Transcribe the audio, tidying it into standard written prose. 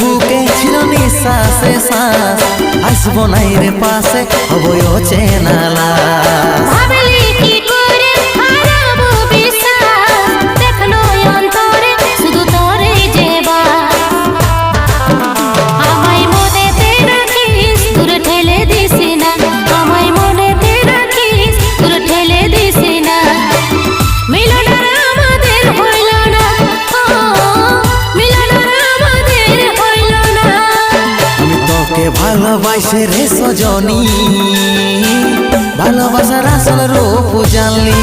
বুকে ছিল নিঃশ্বাসে শ্বাস, আসবো নাই রে পাশে হবই অচেনা লাশ। ভাবলি কি করে হারাবো বিশ্বাস, দেখলো অন্তরে শুধু তোরে যেবা। আমায় মনেতে রাখিস, দূরে ঠেলে দিস না, আমায় মনেতে রাখিস, দূরে ঠেলে দিস না। মিলন আমাদের হইল না, মিলন আমাদের হইল না। আমি তোকে ভালোবাসি রে সজনী, ভালোবাসার আসল রূপ জানলি।